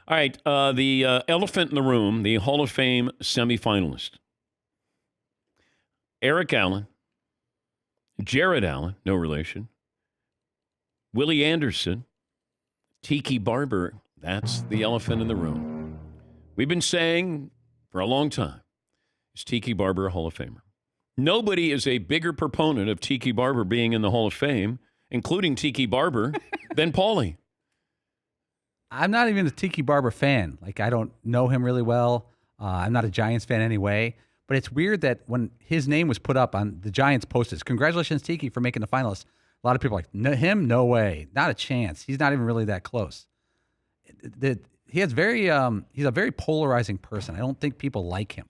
All right, the elephant in the room, the Hall of Fame semifinalist. Eric Allen, Jared Allen, no relation, Willie Anderson, Tiki Barber. That's the elephant in the room. We've been saying for a long time, is Tiki Barber a Hall of Famer? Nobody is a bigger proponent of Tiki Barber being in the Hall of Fame, including Tiki Barber, than Paulie. I'm not even a Tiki Barber fan. Like, I don't know him really well. I'm not a Giants fan anyway. But it's weird that when his name was put up on the Giants posters, congratulations, Tiki, for making the finalists. A lot of people are like, him? No way. Not a chance. He's not even really that close. He's a very polarizing person. I don't think people like him.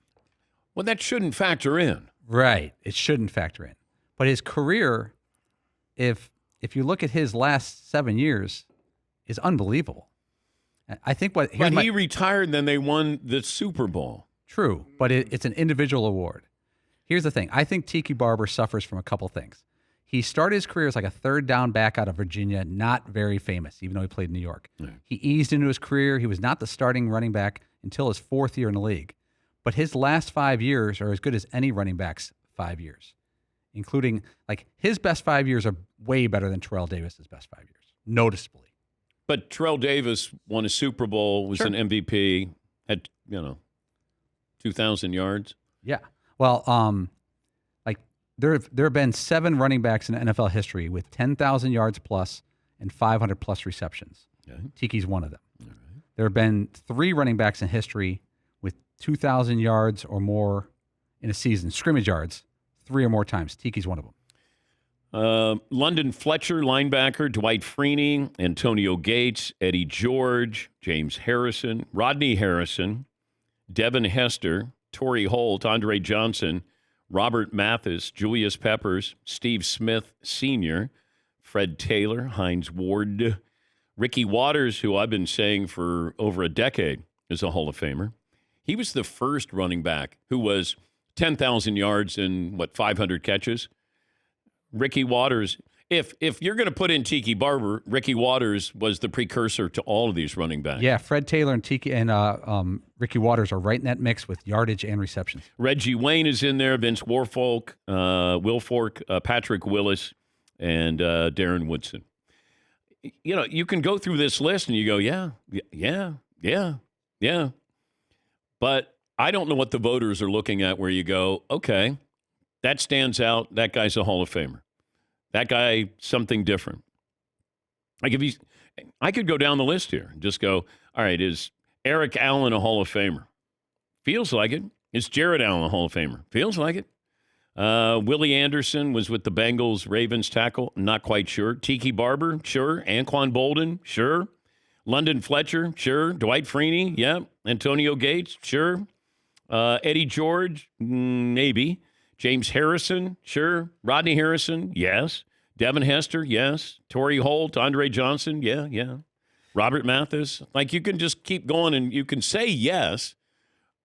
Well, that shouldn't factor in. Right. It shouldn't factor in. But his career, if you look at his last 7 years, is unbelievable. I think he retired, then they won the Super Bowl. True, but it's an individual award. Here's the thing. I think Tiki Barber suffers from a couple things. He started his career as like a third down back out of Virginia, not very famous, even though he played in New York. Yeah. He eased into his career. He was not the starting running back until his fourth year in the league. But his last 5 years are as good as any running back's 5 years, including, like, his best 5 years are way better than Terrell Davis's best 5 years, noticeably. But Terrell Davis won a Super Bowl, was an MVP, had, 2,000 yards. Yeah. Well, there have been 7 running backs in NFL history with 10,000 yards plus and 500 plus receptions. Okay. Tiki's one of them. All right. There have been 3 running backs in history with 2,000 yards or more in a season, scrimmage yards, 3 or more times. Tiki's one of them. London Fletcher, linebacker, Dwight Freeney, Antonio Gates, Eddie George, James Harrison, Rodney Harrison, Devin Hester, Torrey Holt, Andre Johnson, Robert Mathis, Julius Peppers, Steve Smith Sr., Fred Taylor, Hines Ward, Ricky Waters, who I've been saying for over a decade is a Hall of Famer. He was the first running back who was 10,000 yards and, 500 catches. Ricky Waters, if you're going to put in Tiki Barber, Ricky Waters was the precursor to all of these running backs. Yeah, Fred Taylor and Tiki and Ricky Waters are right in that mix with yardage and receptions. Reggie Wayne is in there, Vince Wilfork, Patrick Willis, and Darren Woodson. You can go through this list and you go, yeah. But I don't know what the voters are looking at where you go, okay, that stands out. That guy's a Hall of Famer. That guy, something different. Like I could go down the list here and just go, all right, is Eric Allen a Hall of Famer? Feels like it. Is Jared Allen a Hall of Famer? Feels like it. Willie Anderson was with the Bengals, Ravens tackle. Not quite sure. Tiki Barber, sure. Anquan Bolden, sure. London Fletcher, sure. Dwight Freeney, yeah. Antonio Gates, sure. Eddie George, maybe. James Harrison, sure. Rodney Harrison, yes. Devin Hester, yes. Torrey Holt, Andre Johnson, yeah. Robert Mathis. Like, you can just keep going and you can say yes.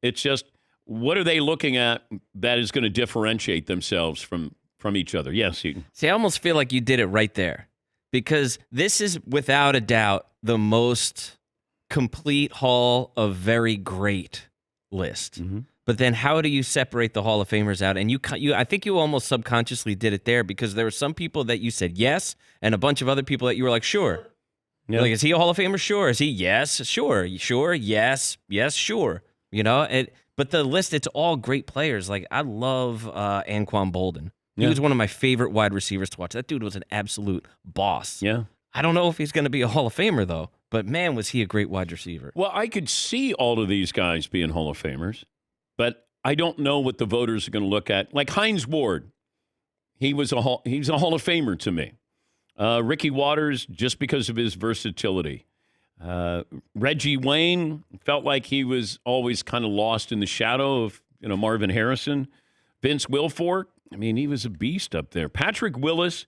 It's just, what are they looking at that is going to differentiate themselves from each other? Yes, Eaton. See, I almost feel like you did it right there, because this is without a doubt the most complete Hall of Very Great list. Mm-hmm. But then how do you separate the Hall of Famers out? And I think you almost subconsciously did it there, because there were some people that you said yes, and a bunch of other people that you were like, sure. Yep. Like, is he a Hall of Famer? Sure. Is he? Yes. Sure. Sure. Yes. Yes. Sure. But the list, it's all great players. Like, I love Anquan Bolden. He was one of my favorite wide receivers to watch. That dude was an absolute boss. Yeah. I don't know if he's going to be a Hall of Famer, though. But, man, was he a great wide receiver. Well, I could see all of these guys being Hall of Famers, but I don't know what the voters are going to look at. Like Hines Ward, he's a Hall of Famer to me. Ricky Waters, just because of his versatility. Reggie Wayne felt like he was always kind of lost in the shadow of Marvin Harrison. Vince Wilfork, I mean, he was a beast up there. Patrick Willis,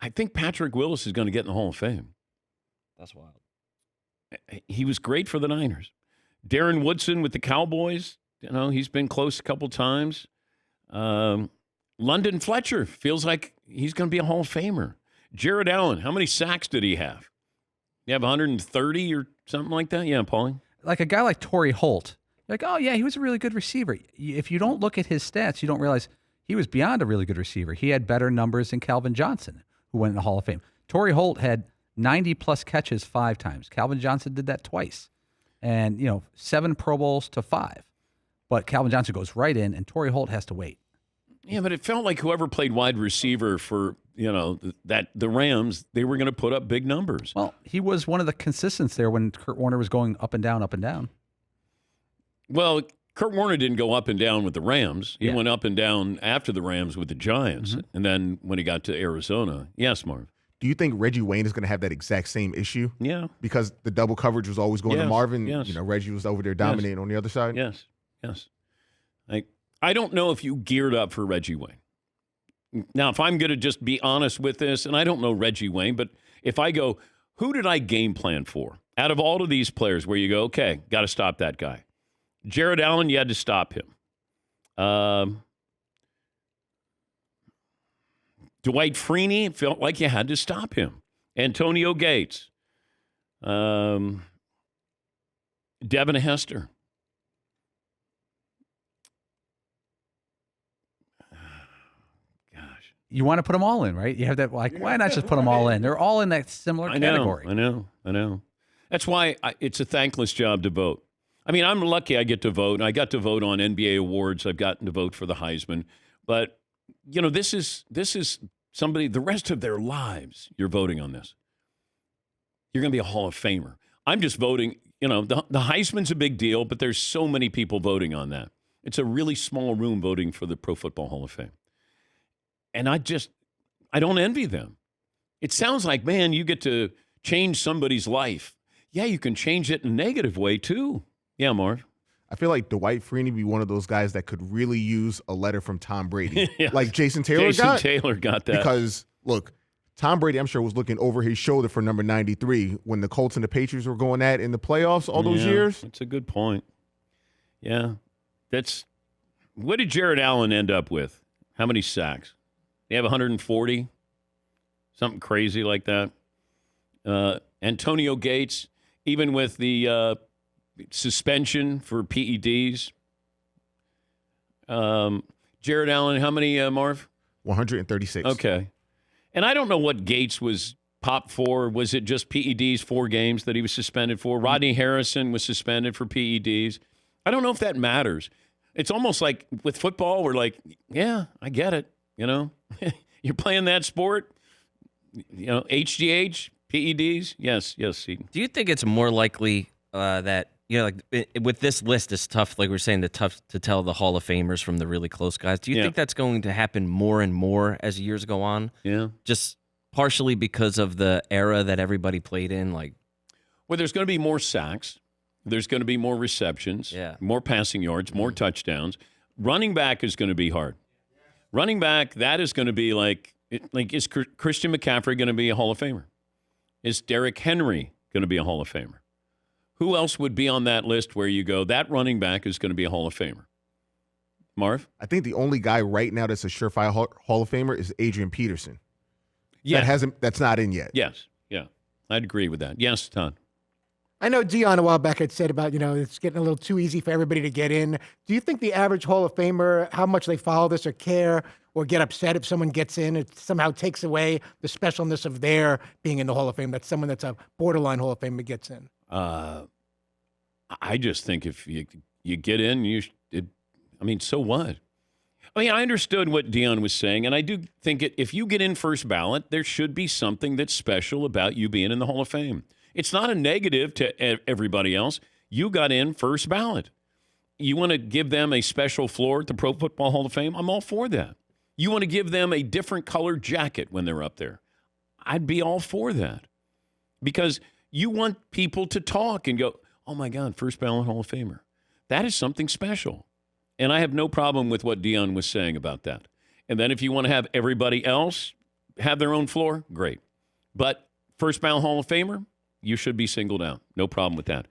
I think Patrick Willis is going to get in the Hall of Fame. That's wild. He was great for the Niners. Darren Woodson with the Cowboys, he's been close a couple times. London Fletcher feels like he's going to be a Hall of Famer. Jared Allen, how many sacks did he have? You have 130 or something like that? Yeah, Paulie? Like a guy like Torrey Holt, you're like, oh, yeah, he was a really good receiver. If you don't look at his stats, you don't realize he was beyond a really good receiver. He had better numbers than Calvin Johnson, who went in the Hall of Fame. Torrey Holt had 90-plus catches 5 times. Calvin Johnson did that twice. And, 7 Pro Bowls to 5. But Calvin Johnson goes right in, and Torrey Holt has to wait. Yeah, but it felt like whoever played wide receiver for, the Rams, they were going to put up big numbers. Well, he was one of the consistents there when Kurt Warner was going up and down, up and down. Well, Kurt Warner didn't go up and down with the Rams. He went up and down after the Rams with the Giants. Mm-hmm. And then when he got to Arizona, yes, Marv. Do you think Reggie Wayne is going to have that exact same issue? Yeah. Because the double coverage was always going to Marvin. Yes. Reggie was over there dominating on the other side. Yes. I don't know if you geared up for Reggie Wayne. Now, if I'm going to just be honest with this, and I don't know Reggie Wayne, but if I go, who did I game plan for? Out of all of these players where you go, okay, got to stop that guy. Jared Allen, you had to stop him. Dwight Freeney, felt like you had to stop him. Antonio Gates. Devin Hester. You want to put them all in, right? You have that, why not just put them all in? They're all in that similar category. I know. That's why it's a thankless job to vote. I mean, I'm lucky I get to vote. I got to vote on NBA awards. I've gotten to vote for the Heisman. But, this is somebody, the rest of their lives, you're voting on this. You're going to be a Hall of Famer. I'm just voting, the Heisman's a big deal, but there's so many people voting on that. It's a really small room voting for the Pro Football Hall of Fame. And I don't envy them. It sounds like, man, you get to change somebody's life. Yeah, you can change it in a negative way, too. Yeah, Marv. I feel like Dwight Freeney would be one of those guys that could really use a letter from Tom Brady. Yes. Like Jason Taylor got that. Because, look, Tom Brady, I'm sure, was looking over his shoulder for number 93 when the Colts and the Patriots were going at in the playoffs all those years. That's a good point. Yeah. What did Jared Allen end up with? How many sacks? They have 140? Something crazy like that. Antonio Gates, even with the suspension for PEDs. Jared Allen, how many, Marv? 136. Okay. And I don't know what Gates was popped for. Was it just PEDs, 4 games that he was suspended for? Rodney Harrison was suspended for PEDs. I don't know if that matters. It's almost like with football, we're like, yeah, I get it. You're playing that sport. HGH, PEDs. Yes. Seton. Do you think it's more likely that, with this list, it's tough, like we're saying, tough to tell the Hall of Famers from the really close guys. Do you think that's going to happen more and more as years go on? Yeah. Just partially because of the era that everybody played in? Well, there's going to be more sacks. There's going to be more receptions, more passing yards, more touchdowns. Running back is going to be hard. Running back, that is going to be is Christian McCaffrey going to be a Hall of Famer? Is Derrick Henry going to be a Hall of Famer? Who else would be on that list where you go, that running back is going to be a Hall of Famer? Marv? I think the only guy right now that's a surefire Hall of Famer is Adrian Peterson. Yeah. That's not in yet. Yes. Yeah. I'd agree with that. Yes, Todd. I know Dion a while back had said about, it's getting a little too easy for everybody to get in. Do you think the average Hall of Famer, how much they follow this or care or get upset if someone gets in, it somehow takes away the specialness of their being in the Hall of Fame, that someone that's a borderline Hall of Famer gets in? I just think if you get in, so what? I understood what Dion was saying, and I do think if you get in first ballot, there should be something that's special about you being in the Hall of Fame. It's not a negative to everybody else. You got in first ballot. You want to give them a special floor at the Pro Football Hall of Fame? I'm all for that. You want to give them a different colored jacket when they're up there? I'd be all for that. Because you want people to talk and go, oh, my God, first ballot Hall of Famer. That is something special. And I have no problem with what Dion was saying about that. And then if you want to have everybody else have their own floor, great. But first ballot Hall of Famer, you should be singled out. No problem with that.